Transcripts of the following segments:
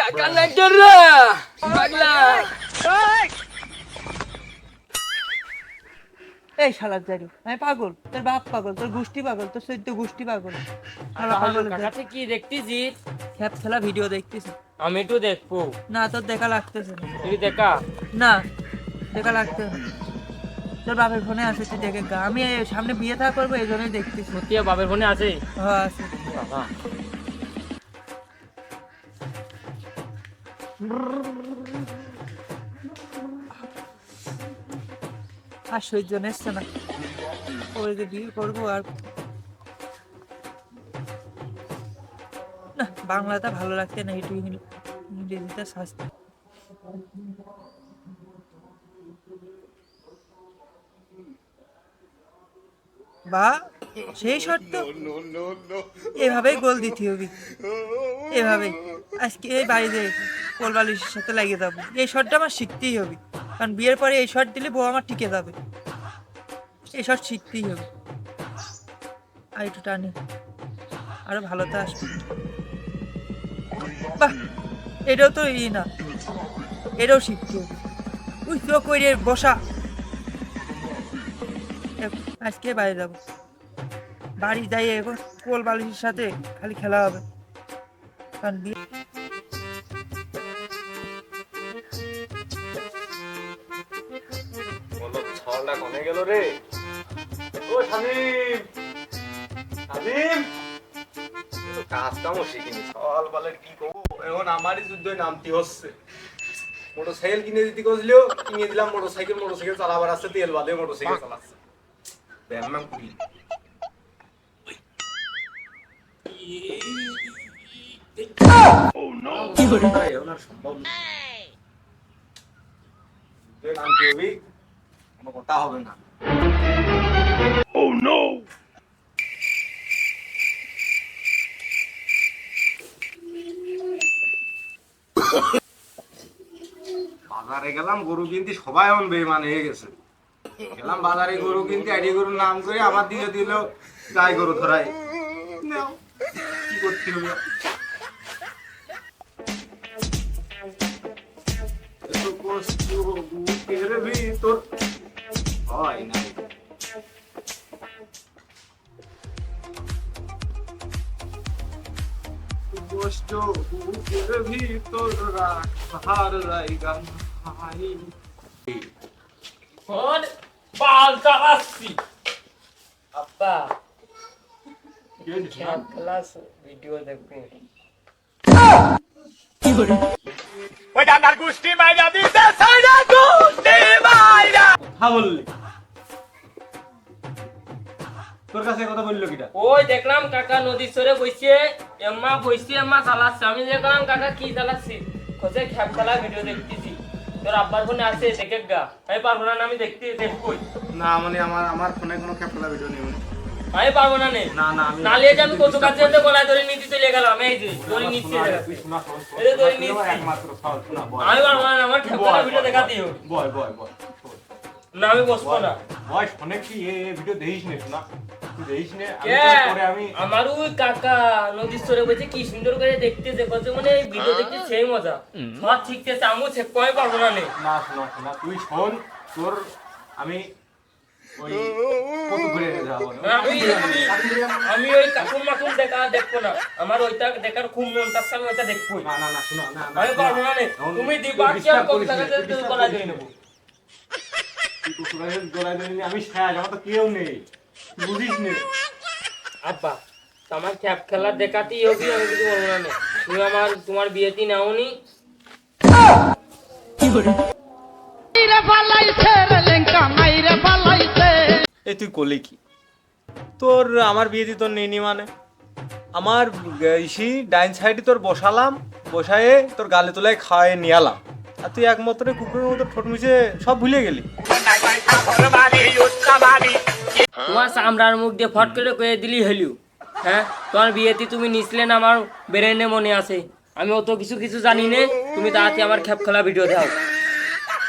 কাকা নাইটার রে পাগলা। এই শালার জারু, আমি পাগল? তোর বাপ পাগল, তোর গোষ্ঠী পাগল, তোর চৈদ্দ গোষ্ঠী পাগল। শালা পাগল কাকাতে কি দেখতেছিস? খ্যাপ খেলা ভিডিও দেখতেছি। আমি একটু দেখবো। না তোর দেখা লাগতেছে না। তুই দেখা। না দেখা লাগতেছে না। তোর বাপের ফোনে আছে, তুই দেখে গা। আমি এই সামনে বিয়ে থা করবো, এই জন্যই দেখতেছি। সত্যি বাপের ফোনে আছে? হ্যাঁ আছে। বাবা আর সহ্য নেচ্ছে না, ওই যে বিয়ে করবো। আর না, বাংলাটা ভালো লাগছে না, একটু ইংরেজিটা শাস্তি। বা সেই শর্ত, এভাবেই গোল দিতে হবে, এভাবেই। আজকে এই বাড়িতে কোলবালিশের সাথে লাগিয়ে যাবো, এই শটটা আমার শিখতেই হবে। কারণ বিয়ের পরে এই শট দিলে বউ আমার টিকে যাবে, এই শট শিখতেই হবে। আর একটু টানি, আরো ভালো তো আসবে। বাহ, এটাও তো না, এটাও শিখতে হবে। উই তো করে বসা। আজকে বাইরে যাবো, বাড়ি যাই এখন কোল বালিশের সাথে খালি খেলা হবে। কারণ বলো ছলটা কমে গেল রে। ও শামিম, শামিম, কাজ কামও শিখিনি, ছল বলে কি করবো এখন? আমারই যুদ্ধে নামতে হচ্ছে। মোটরসাইকেল কিনে দিতে গেছিল, কিনে দিলাম মোটরসাইকেল। মোটরসাইকেল চালাবার আছে, তেল বাদে মোটরসাইকেল চালাচ্ছে। ব্যায়াম করি কি করে ওনার সম্ভব না। নামতে হবে, কোনো কথা হবে না। বাজারে গেলাম গরু কিনতে, সবাই এমন বেইমান হয়ে গেছে। গেলাম বাজারে গরু কিনতে, আইডি গরুর নাম করে আমার দিকে দিল গাই গরু ধরাই। নাও, কি করতে হবে? এত কষ্ট বুকের ভিতর হয় নাই। কষ্ট বুকের ভিতর রাখার জায়গা নাই। ফোন বাল চালাচ্ছি। আব্বা ক্লাস ভিডিও দেখবো। কথা বললি? তোর কাছে কথা বললো কিটা? ওই দেখলাম কাকা নদীর সরে বসে, এম্মা বসে, এম্মা চালাচ্ছে। আমি দেখলাম কাকা কি চালাচ্ছি, খোঁজে খ্যাপ খেলা ভিডিও দেখতেছি। তোর আব্বার ফোনে আছে, দেখে গা। আমি পারবো না, আমি দেখবই না মানে আমার ফোনে কোনো ক্যাপলা ভিডিও নেই। আমি পারবো না। নে না না, আমি নালে যে আমি কত কাছে গলায় ধরে নিতে চলে গেলাম। এই যে ধরে নিচ্ছি, তুই শোনা, এই যে ধরে নিচ্ছি। একমাত্র ফাউল শোনা। আমি পারবো না, আমার খ্যাপ খেলা ভিডিও দেখা দিও। বয় বয় বয় না আমি বসবো না। বয় ফোনে কি এই ভিডিও দেখিস নে? শোনা, তুই দেখিস নে। কে? পরে আমি আমার ওই কাকা নদীর সরে বসে কি সুন্দর করে দেখতেছে, কত মানে এই ভিডিও দেখতে সেই মজা। সব ঠিকতেছে, আমিও চেক করে পারবো না। নে না শোনা শোনা, তুই শোন। তোর আমি ওই কত ঘুরে যাবো না। আমি ওই কাকুর মাকুর দেখবো না। আমার ওইটা দেখার খুব মন চাচ্ছে, আমি ওইটা দেখবো। না না না শোনা, না না আমি পারবো না। নে তুমি দিবা কি আমি কত টাকা দিয়ে করা দিয়ে নেবো। তুই তো সুরাজের জোড়ায় ধরে আমি সাজ, আমার তো কেউ নেই, বুঝিস নে। আব্বা আমার ক্যাপ খেলা দেখাতেই হবে, আমি কিছু বলবো না। তুমি তোমার বিয়েতে নাওনি। এই তুই করলি কি? তোর আমার বিয়ে দি তোর নেই মানে আমার ইসি ডাইন সাইডে তোর বসালাম, বসায়ে তোর গালে তোলায় খাওয়াই নিয়ে আলাম, আর তুই একমাত্র কুকুরের মতো ঠোঁট মিশে সব ভুলে গেলি। তোমার চামড়ার মুখ দিয়ে ফট করে কয়ে দিলি হলিও। হ্যাঁ, তোমার বিয়েতে তুমি নিসলেন, আমার ব্রেনে মনে আছে। আমি অত কিছু জানি না। তুমি তাড়াতাড়ি আমার খ্যাপ খেলা ভিডিও দাও।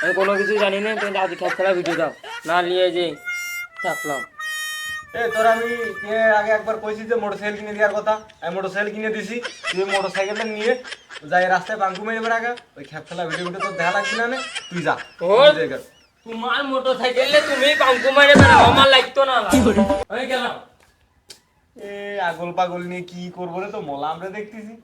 আমি কোনো কিছু জানি না, তুমি তাড়াতাড়ি খ্যাপ খেলা ভিডিও দাও, না নিয়ে যে থাকলাম। তোর আমি এর আগে একবার কইছি যে মোটরসাইকেল কিনে দেওয়ার কথা, আমি মোটরসাইকেল কিনে দিছি। তুই মোটরসাইকেলটা নিয়ে যাই রাস্তায় বাঙ্কু মেরে বেড়াগা, ওই খ্যাপ খেলা ভিডিও ভিডিও তোর দেখা লাগবে না নে, তুই যা। ওর তুই যা। তোমার মোটরসাইকেলে তুমি পাঙ্কু মারে বেড়াও, আমার লাগতো না। আমি গেলাম। এ আগল পাগল নিয়ে কি করবো রে, তো মোলা আমরা দেখতেছি।